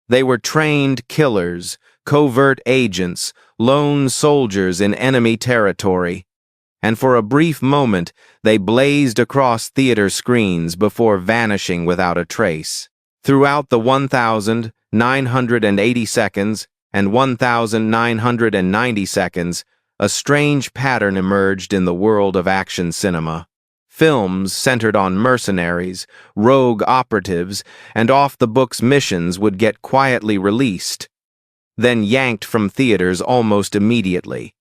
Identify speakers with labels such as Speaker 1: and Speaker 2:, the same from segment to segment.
Speaker 1: They were trained killers, covert agents, lone soldiers in enemy territory. And for a brief moment, they blazed across theater screens before vanishing without a trace. Throughout the 1,980 seconds and 1,990 seconds, a strange pattern emerged in the world of action cinema. Films centered on mercenaries, rogue operatives, and off-the-books missions would get quietly released, then yanked from theaters almost immediately.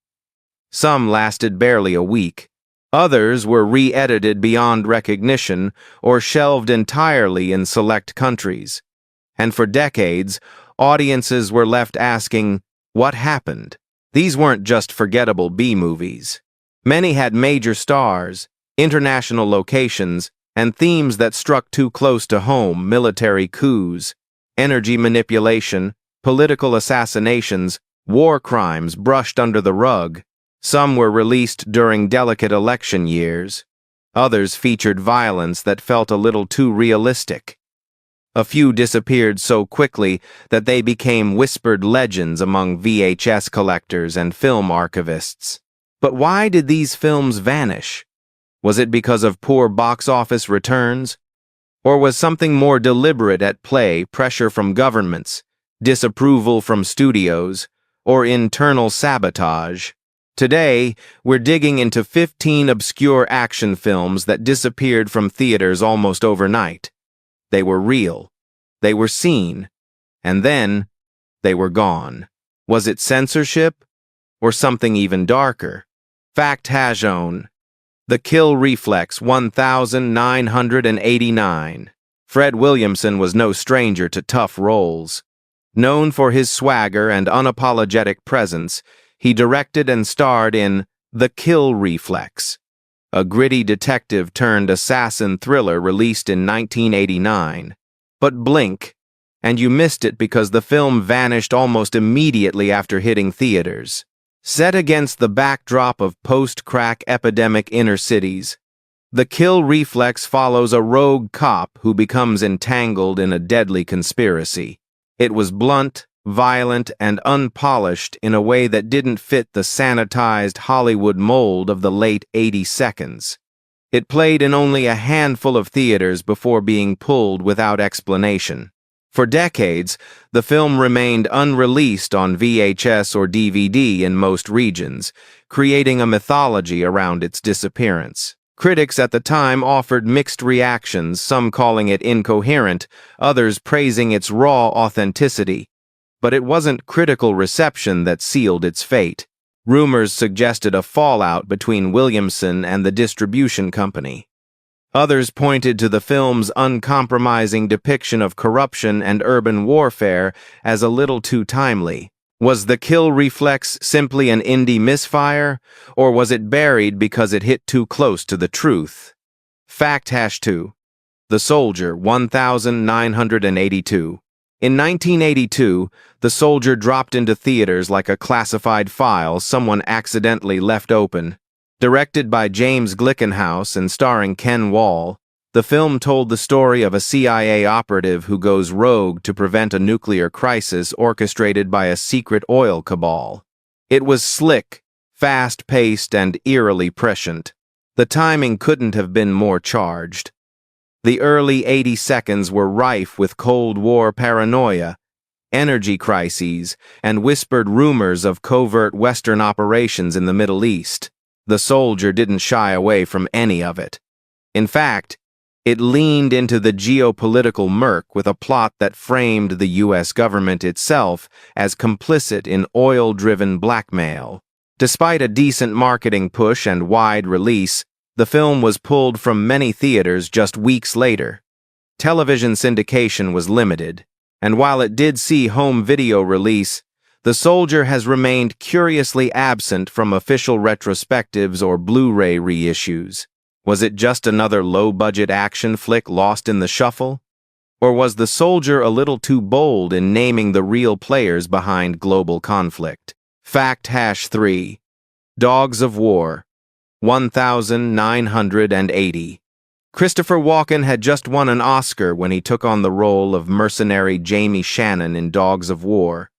Speaker 1: Some lasted barely a week. Others were re-edited beyond recognition or shelved entirely in select countries. And for decades, audiences were left asking, what happened? These weren't just forgettable B-movies. Many had major stars, international locations, and themes that struck too close to home: military coups, energy manipulation, political assassinations, war crimes brushed under the rug. Some were released during delicate election years. Others featured violence that felt a little too realistic. A few disappeared so quickly that they became whispered legends among VHS collectors and film archivists. But why did these films vanish? Was it because of poor box office returns? Or was something more deliberate at play: pressure from governments, disapproval from studios, or internal sabotage? Today, we're digging into 15 obscure action films that disappeared from theaters almost overnight. They were real, they were seen, and then they were gone. Was it censorship, or something even darker? Fact Hajon. The Kill Reflex, 1989. Fred Williamson was no stranger to tough roles. Known for his swagger and unapologetic presence, he directed and starred in The Kill Reflex, a gritty detective-turned-assassin thriller released in 1989. But blink, and you missed it because the film vanished almost immediately after hitting theaters. Set against the backdrop of post-crack epidemic inner cities, The Kill Reflex follows a rogue cop who becomes entangled in a deadly conspiracy. It was blunt, violent, and unpolished in a way that didn't fit the sanitized Hollywood mold of the late 80 seconds. It played in only a handful of theaters before being pulled without explanation. For decades, the film remained unreleased on VHS or DVD in most regions, creating a mythology around its disappearance. Critics at the time offered mixed reactions, some calling it incoherent, others praising its raw authenticity. But it wasn't critical reception that sealed its fate. Rumors suggested a fallout between Williamson and the distribution company. Others pointed to the film's uncompromising depiction of corruption and urban warfare as a little too timely. Was The Kill Reflex simply an indie misfire, or was it buried because it hit too close to the truth? Fact #2. The Soldier, 1982. In 1982, The Soldier dropped into theaters like a classified file someone accidentally left open. Directed by James Glickenhaus and starring Ken Wall, the film told the story of a CIA operative who goes rogue to prevent a nuclear crisis orchestrated by a secret oil cabal. It was slick, fast-paced, and eerily prescient. The timing couldn't have been more charged. The early 80 seconds were rife with Cold War paranoia, energy crises, and whispered rumors of covert Western operations in the Middle East. The Soldier didn't shy away from any of it. In fact, it leaned into the geopolitical murk with a plot that framed the U.S. government itself as complicit in oil-driven blackmail. Despite a decent marketing push and wide release, the film was pulled from many theaters just weeks later. Television syndication was limited, and while it did see home video release, The Soldier has remained curiously absent from official retrospectives or Blu-ray reissues. Was it just another low-budget action flick lost in the shuffle? Or was The Soldier a little too bold in naming the real players behind global conflict? Fact #3. Dogs of War, 1980. Christopher Walken had just won an Oscar when he took on the role of mercenary Jamie Shannon in Dogs of War,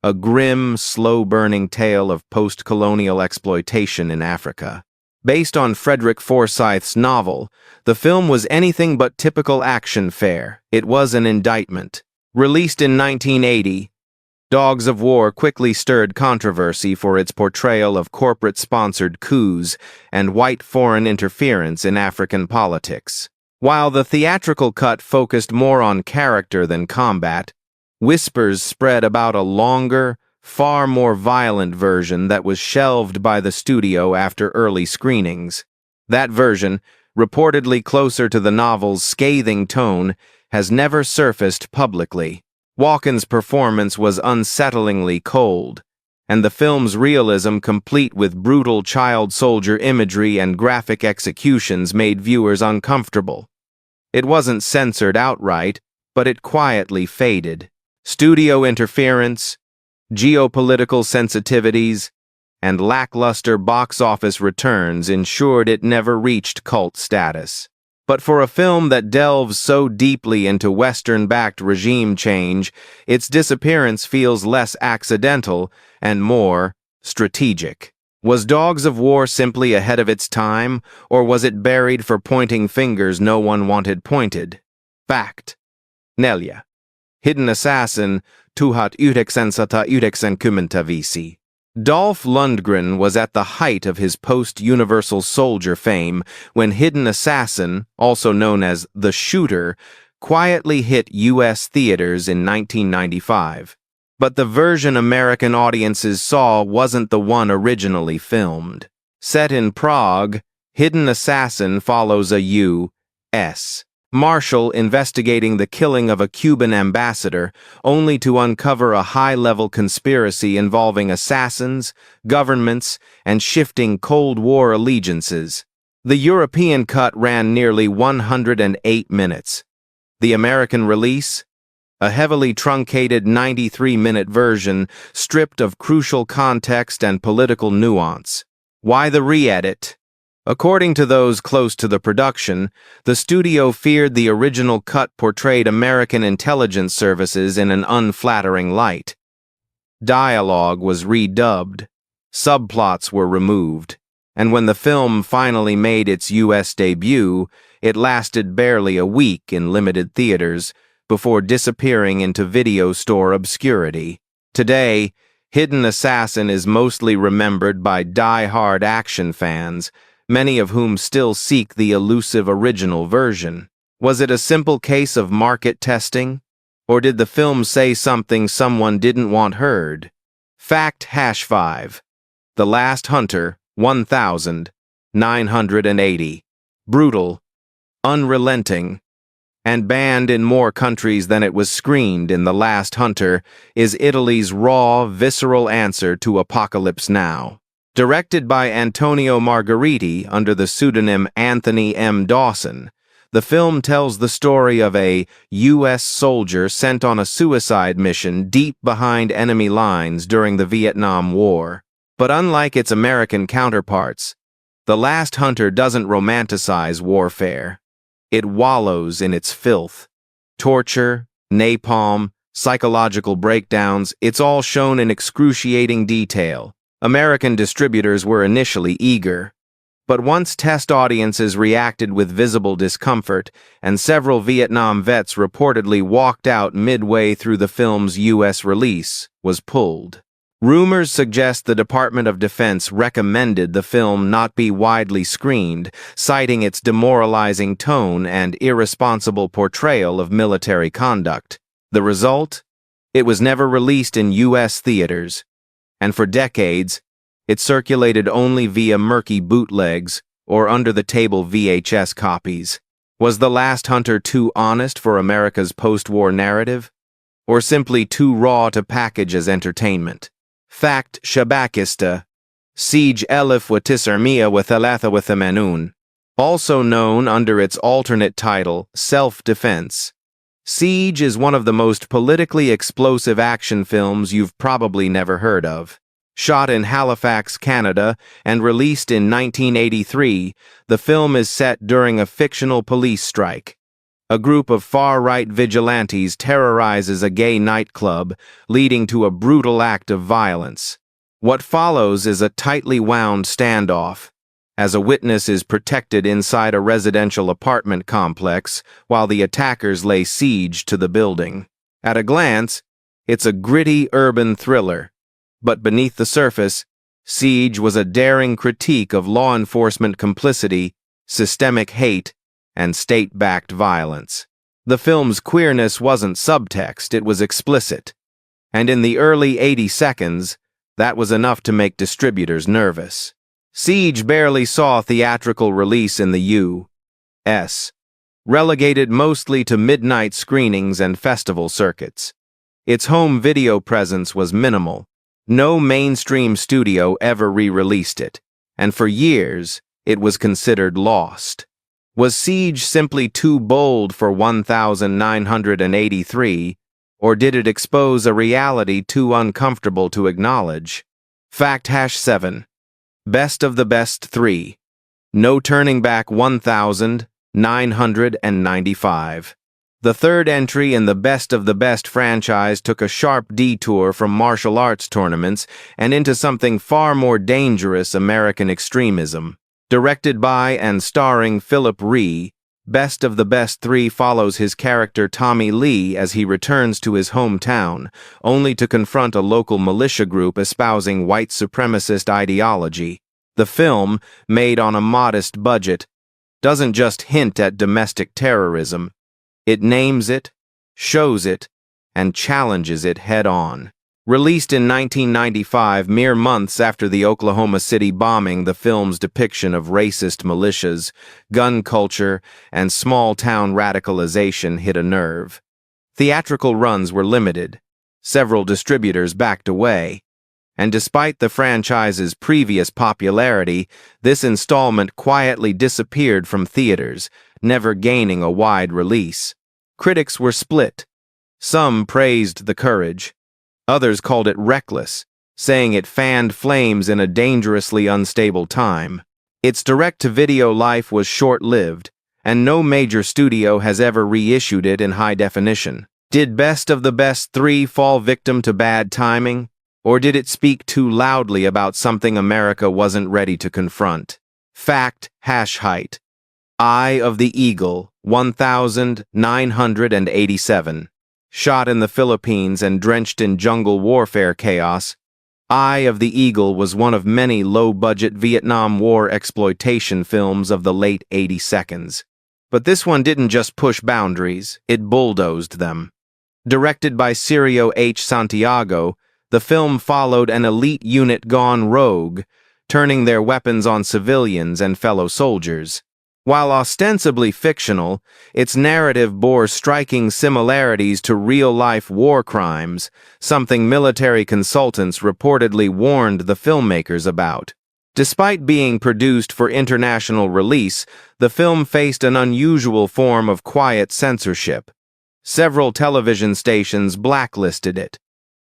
Speaker 1: a grim, slow-burning tale of post-colonial exploitation in Africa. Based on Frederick Forsyth's novel, the film was anything but typical action fare. It was an indictment. Released in 1980, Dogs of War quickly stirred controversy for its portrayal of corporate-sponsored coups and white foreign interference in African politics. While the theatrical cut focused more on character than combat, whispers spread about a longer, far more violent version that was shelved by the studio after early screenings. That version, reportedly closer to the novel's scathing tone, has never surfaced publicly. Walken's performance was unsettlingly cold, and the film's realism, complete with brutal child soldier imagery and graphic executions, made viewers uncomfortable. It wasn't censored outright, but it quietly faded. Studio interference, geopolitical sensitivities, and lackluster box office returns ensured it never reached cult status. But for a film that delves so deeply into Western-backed regime change, its disappearance feels less accidental and more strategic. Was Dogs of War simply ahead of its time, or was it buried for pointing fingers no one wanted pointed? Fact. Neljä. Hidden Assassin, tuhat yhdeksänsata yhdeksänkymmentäviisi. Dolph Lundgren was at the height of his post-Universal Soldier fame when Hidden Assassin, also known as The Shooter, quietly hit U.S. theaters in 1995. But the version American audiences saw wasn't the one originally filmed. Set in Prague, Hidden Assassin follows a U.S. Marshal investigating the killing of a Cuban ambassador, only to uncover a high-level conspiracy involving assassins, governments, and shifting Cold War allegiances. The European cut ran nearly 108 minutes. The American release? A heavily truncated 93-minute version stripped of crucial context and political nuance. Why the re-edit? According to those close to the production, the studio feared the original cut portrayed American intelligence services in an unflattering light. Dialogue was redubbed, subplots were removed, and when the film finally made its U.S. debut, it lasted barely a week in limited theaters before disappearing into video store obscurity. Today, Hidden Assassin is mostly remembered by die-hard action fans, many of whom still seek the elusive original version. Was it a simple case of market testing? Or did the film say something someone didn't want heard? Fact #5. The Last Hunter, 1980. Brutal, unrelenting, and banned in more countries than it was screened in The Last Hunter, is Italy's raw, visceral answer to Apocalypse Now. Directed by Antonio Margheriti under the pseudonym Anthony M. Dawson, the film tells the story of a U.S. soldier sent on a suicide mission deep behind enemy lines during the Vietnam War. But unlike its American counterparts, The Last Hunter doesn't romanticize warfare. It wallows in its filth. Torture, napalm, psychological breakdowns, it's all shown in excruciating detail. American distributors were initially eager, but once test audiences reacted with visible discomfort, and several Vietnam vets reportedly walked out midway through the film's U.S. release, was pulled. Rumors suggest the Department of Defense recommended the film not be widely screened, citing its demoralizing tone and irresponsible portrayal of military conduct. The result? It was never released in U.S. theaters, and for decades, it circulated only via murky bootlegs or under-the-table VHS copies. Was The Last Hunter too honest for America's post-war narrative? Or simply too raw to package as entertainment? Fact Shabakista. Siege Elif Watisarmia Wathalatha Wathamenun. Also known under its alternate title, Self-Defense. Siege is one of the most politically explosive action films you've probably never heard of. Shot in Halifax, Canada, and released in 1983, the film is set during a fictional police strike. A group of far-right vigilantes terrorizes a gay nightclub, leading to a brutal act of violence. What follows is a tightly wound standoff, as a witness is protected inside a residential apartment complex while the attackers lay siege to the building. At a glance, it's a gritty urban thriller, but beneath the surface, Siege was a daring critique of law enforcement complicity, systemic hate, and state-backed violence. The film's queerness wasn't subtext, it was explicit. And in the early 80 seconds, that was enough to make distributors nervous. Siege barely saw theatrical release in the U.S., relegated mostly to midnight screenings and festival circuits. Its home video presence was minimal. No mainstream studio ever re-released it, and for years, it was considered lost. Was Siege simply too bold for 1983, or did it expose a reality too uncomfortable to acknowledge? Fact #7. Best of the Best 3. No Turning Back 1995. The third entry in the Best of the Best franchise took a sharp detour from martial arts tournaments and into something far more dangerous: American extremism. Directed by and starring Philip Ree, Best of the Best 3 follows his character Tommy Lee as he returns to his hometown, only to confront a local militia group espousing white supremacist ideology. The film, made on a modest budget, doesn't just hint at domestic terrorism. It names it, shows it, and challenges it head-on. Released in 1995, mere months after the Oklahoma City bombing, the film's depiction of racist militias, gun culture, and small-town radicalization hit a nerve. Theatrical runs were limited. Several distributors backed away. And despite the franchise's previous popularity, this installment quietly disappeared from theaters, never gaining a wide release. Critics were split. Some praised the courage. Others called it reckless, saying it fanned flames in a dangerously unstable time. Its direct-to-video life was short-lived, and no major studio has ever reissued it in high definition. Did Best of the Best 3 fall victim to bad timing, or did it speak too loudly about something America wasn't ready to confront? Fact #height. Eye of the Eagle, 1987. Shot in the Philippines and drenched in jungle warfare chaos, Eye of the Eagle was one of many low-budget Vietnam War exploitation films of the late 80 seconds. But this one didn't just push boundaries, it bulldozed them. Directed by Cirio H. Santiago, the film followed an elite unit gone rogue, turning their weapons on civilians and fellow soldiers. While ostensibly fictional, its narrative bore striking similarities to real-life war crimes, something military consultants reportedly warned the filmmakers about. Despite being produced for international release, the film faced an unusual form of quiet censorship. Several television stations blacklisted it.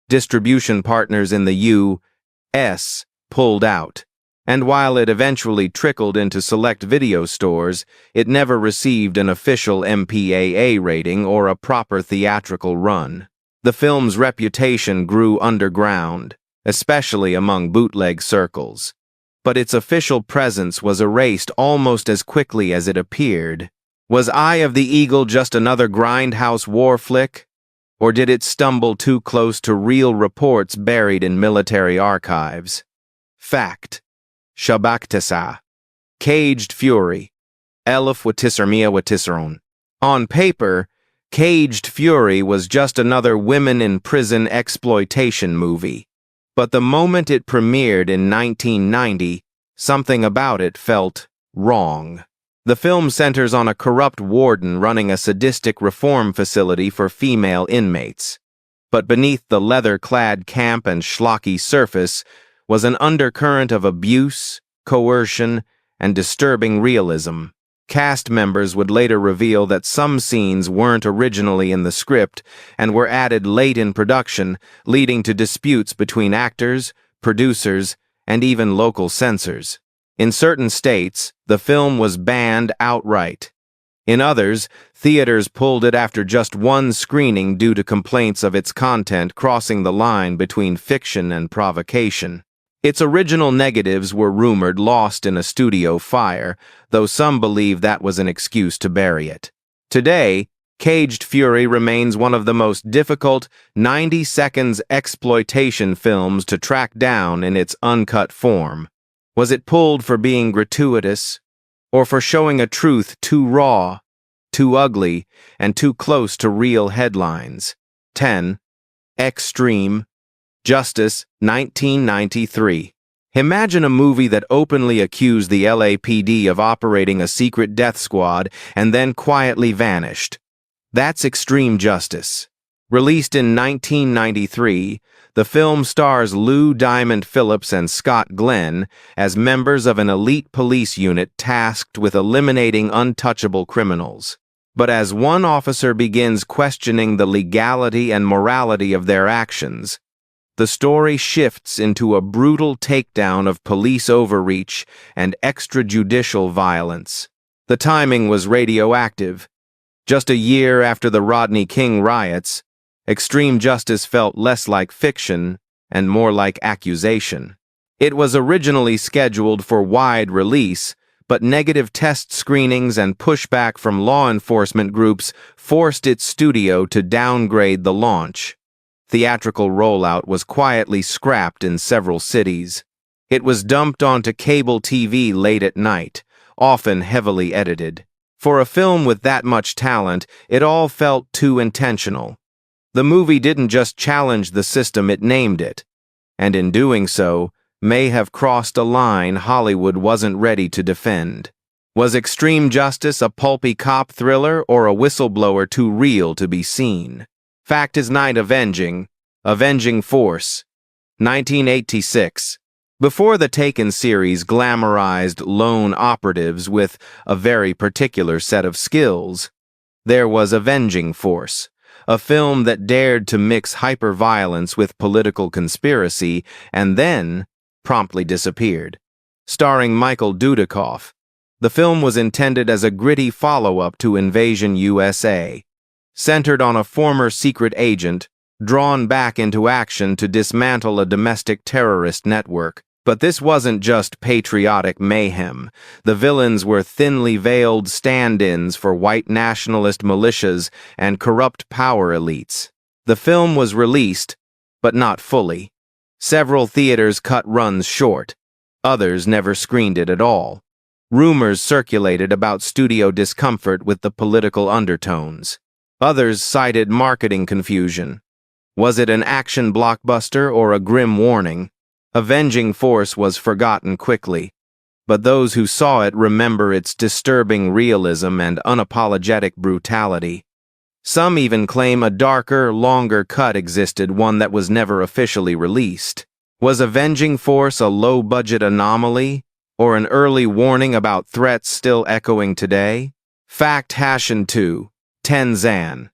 Speaker 1: Distribution partners in the U.S. pulled out. And while it eventually trickled into select video stores, it never received an official MPAA rating or a proper theatrical run. The film's reputation grew underground, especially among bootleg circles. But its official presence was erased almost as quickly as it appeared. Was Eye of the Eagle just another grindhouse war flick? Or did it stumble too close to real reports buried in military archives? Fact. Shabaktasa. Caged Fury. Elif Watisarmia Watisarun. On paper, Caged Fury was just another women-in-prison exploitation movie. But the moment it premiered in 1990, something about it felt wrong. The film centers on a corrupt warden running a sadistic reform facility for female inmates. But beneath the leather-clad camp and schlocky surface was an undercurrent of abuse, coercion, and disturbing realism. Cast members would later reveal that some scenes weren't originally in the script and were added late in production, leading to disputes between actors, producers, and even local censors. In certain states, the film was banned outright. In others, theaters pulled it after just one screening due to complaints of its content crossing the line between fiction and provocation. Its original negatives were rumored lost in a studio fire, though some believe that was an excuse to bury it. Today, Caged Fury remains one of the most difficult 90 seconds exploitation films to track down in its uncut form. Was it pulled for being gratuitous, or for showing a truth too raw, too ugly, and too close to real headlines? 10. Extreme Justice, 1993. Imagine a movie that openly accused the LAPD of operating a secret death squad and then quietly vanished. That's Extreme Justice. Released in 1993, the film stars Lou Diamond Phillips and Scott Glenn as members of an elite police unit tasked with eliminating untouchable criminals. But as one officer begins questioning the legality and morality of their actions, the story shifts into a brutal takedown of police overreach and extrajudicial violence. The timing was radioactive. Just a year after the Rodney King riots, Extreme Justice felt less like fiction and more like accusation. It was originally scheduled for wide release, but negative test screenings and pushback from law enforcement groups forced its studio to downgrade the launch. Theatrical rollout was quietly scrapped in several cities. It was dumped onto cable TV late at night, often heavily edited. For a film with that much talent, it all felt too intentional. The movie didn't just challenge the system, it named it, and in doing so, may have crossed a line Hollywood wasn't ready to defend. Was Extreme Justice a pulpy cop thriller or a whistleblower too real to be seen? Fact is Night Avenging Force, 1986. Before the Taken series glamorized lone operatives with a very particular set of skills, there was Avenging Force, a film that dared to mix hyper-violence with political conspiracy and then promptly disappeared. Starring Michael Dudikoff, the film was intended as a gritty follow-up to Invasion USA, centered on a former secret agent drawn back into action to dismantle a domestic terrorist network. But this wasn't just patriotic mayhem. The villains were thinly veiled stand-ins for white nationalist militias and corrupt power elites. The film was released, but not fully. Several theaters cut runs short. Others never screened it at all. Rumors circulated about studio discomfort with the political undertones. Others cited marketing confusion. Was it an action blockbuster or a grim warning? Avenging Force was forgotten quickly, but those who saw it remember its disturbing realism and unapologetic brutality. Some even claim a darker, longer cut existed, one that was never officially released. Was Avenging Force a low-budget anomaly, or an early warning about threats still echoing today? Fact Hashin 2, Tenzan.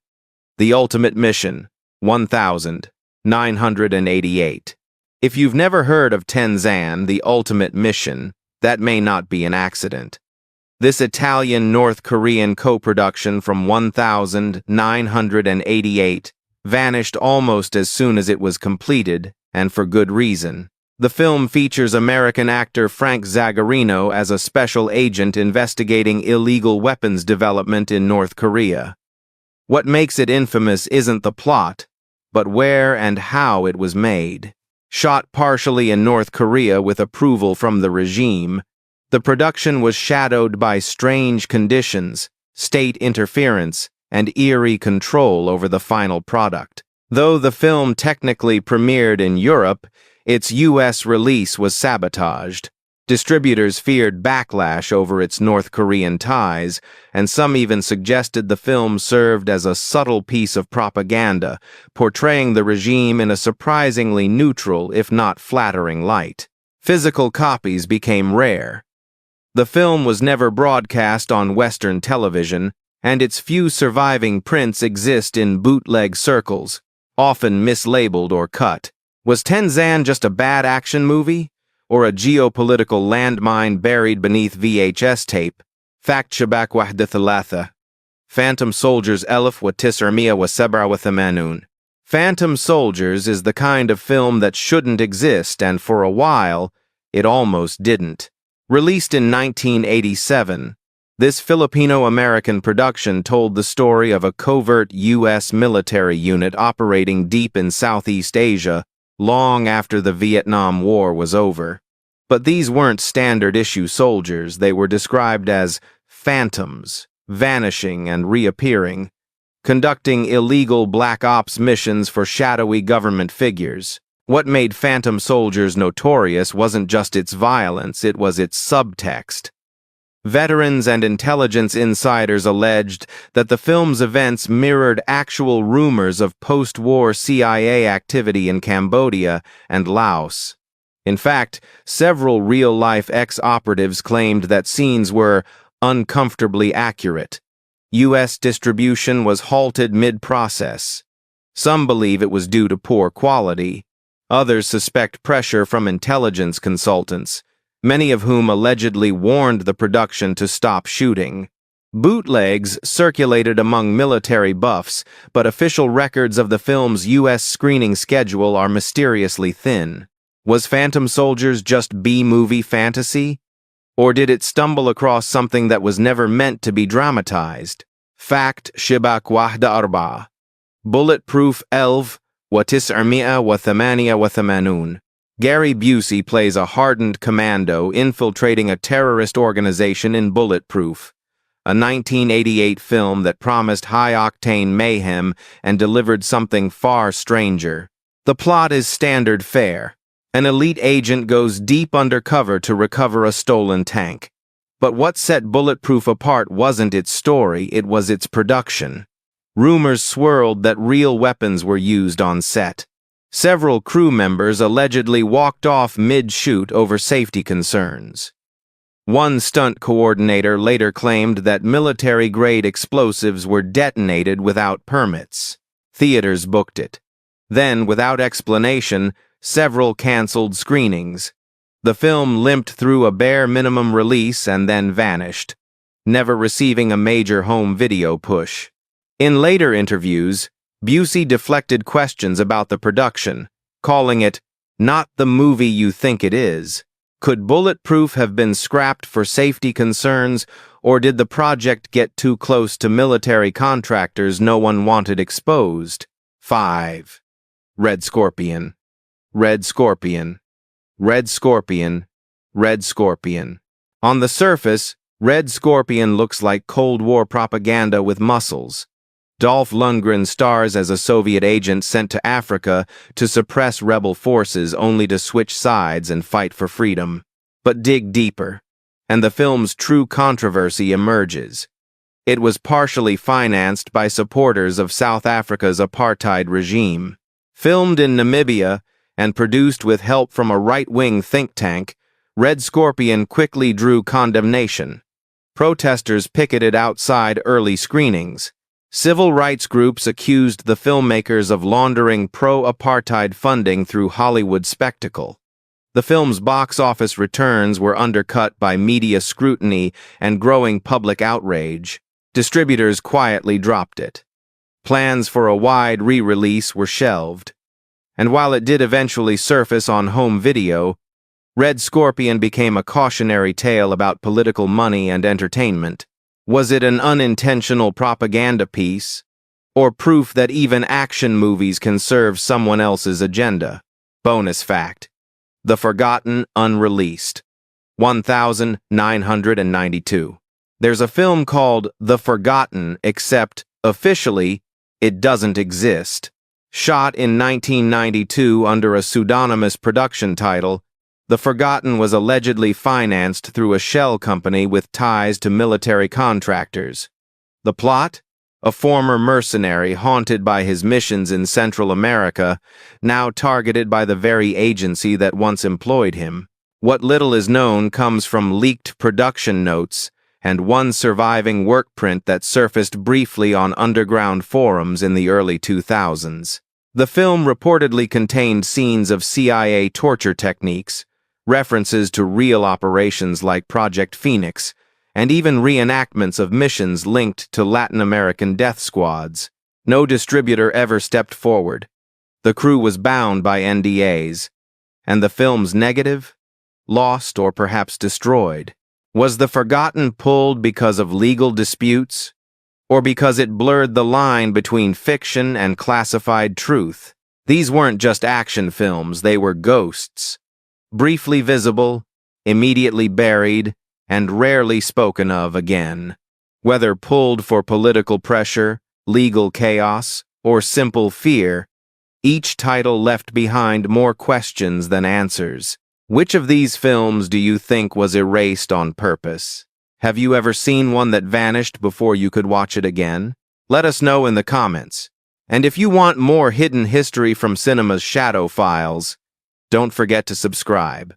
Speaker 1: The Ultimate Mission, 1988. If you've never heard of Tenzan, The Ultimate Mission, that may not be an accident. This Italian-North Korean co-production from 1988 vanished almost as soon as it was completed, and for good reason. The film features American actor Frank Zagarino as a special agent investigating illegal weapons development in North Korea. What makes it infamous isn't the plot, but where and how it was made. Shot partially in North Korea with approval from the regime, the production was shadowed by strange conditions, state interference, and eerie control over the final product. Though the film technically premiered in Europe, its U.S. release was sabotaged. Distributors feared backlash over its North Korean ties, and some even suggested the film served as a subtle piece of propaganda, portraying the regime in a surprisingly neutral, if not flattering light. Physical copies became rare. The film was never broadcast on Western television, and its few surviving prints exist in bootleg circles, often mislabeled or cut. Was Tenzan just a bad action movie? Or a geopolitical landmine buried beneath VHS tape? Fact Shabak Wahda Thalatha. Phantom Soldiers Elif wa Tis'armia wa Sabra wa Thamanun. Phantom Soldiers is the kind of film that shouldn't exist, and for a while, it almost didn't. Released in 1987, this Filipino-American production told the story of a covert U.S. military unit operating deep in Southeast Asia long after the Vietnam War was over. But these weren't standard-issue soldiers. They were described as phantoms, vanishing and reappearing, conducting illegal black ops missions for shadowy government figures. What made Phantom Soldiers notorious wasn't just its violence, it was its subtext. Veterans and intelligence insiders alleged that the film's events mirrored actual rumors of post-war CIA activity in Cambodia and Laos. In fact, several real-life ex-operatives claimed that scenes were uncomfortably accurate. U.S. distribution was halted mid-process. Some believe it was due to poor quality. Others suspect pressure from intelligence consultants, many of whom allegedly warned the production to stop shooting. Bootlegs circulated among military buffs, but official records of the film's U.S. screening schedule are mysteriously thin. Was Phantom Soldiers just B-movie fantasy? Or did it stumble across something that was never meant to be dramatized? Fact Shibak Wahda Arba. Bulletproof Elv wa Tis'armia wa Thamania wa Thamanun. Gary Busey plays a hardened commando infiltrating a terrorist organization in Bulletproof, a 1988 film that promised high-octane mayhem and delivered something far stranger. The plot is standard fare. An elite agent goes deep undercover to recover a stolen tank. But what set Bulletproof apart wasn't its story, it was its production. Rumors swirled that real weapons were used on set. Several crew members allegedly walked off mid-shoot over safety concerns. One stunt coordinator later claimed that military-grade explosives were detonated without permits. Theaters booked it. Then, without explanation, several canceled screenings. The film limped through a bare minimum release and then vanished, never receiving a major home video push. In later interviews, Busey deflected questions about the production, calling it, "not the movie you think it is." Could Bulletproof have been scrapped for safety concerns, or did the project get too close to military contractors no one wanted exposed? 5. Red Scorpion. Red Scorpion. Red Scorpion. Red Scorpion. On the surface, Red Scorpion looks like Cold War propaganda with muscles. Dolph Lundgren stars as a Soviet agent sent to Africa to suppress rebel forces only to switch sides and fight for freedom. But dig deeper, and the film's true controversy emerges. It was partially financed by supporters of South Africa's apartheid regime. Filmed in Namibia and produced with help from a right-wing think tank, Red Scorpion quickly drew condemnation. Protesters picketed outside early screenings. Civil rights groups accused the filmmakers of laundering pro-apartheid funding through Hollywood spectacle. The film's box office returns were undercut by media scrutiny and growing public outrage. Distributors quietly dropped it. Plans for a wide re-release were shelved. And while it did eventually surface on home video, Red Scorpion became a cautionary tale about political money and entertainment. Was it an unintentional propaganda piece, or proof that even action movies can serve someone else's agenda? Bonus fact: The Forgotten Unreleased. 1992. There's a film called The Forgotten, except, officially, it doesn't exist. Shot in 1992 under a pseudonymous production title, The Forgotten was allegedly financed through a shell company with ties to military contractors. The plot? A former mercenary haunted by his missions in Central America, now targeted by the very agency that once employed him. What little is known comes from leaked production notes and one surviving work print that surfaced briefly on underground forums in the early 2000s. The film reportedly contained scenes of CIA torture techniques, references to real operations like Project Phoenix, and even reenactments of missions linked to Latin American death squads. No distributor ever stepped forward. The crew was bound by NDAs. And the film's negative? Lost or perhaps destroyed. Was The Forgotten pulled because of legal disputes? Or because it blurred the line between fiction and classified truth? These weren't just action films, they were ghosts. Briefly visible, immediately buried, and rarely spoken of again. Whether pulled for political pressure, legal chaos, or simple fear, each title left behind more questions than answers. Which of these films do you think was erased on purpose? Have you ever seen one that vanished before you could watch it again? Let us know in the comments. And if you want more hidden history from cinema's shadow files, don't forget to subscribe.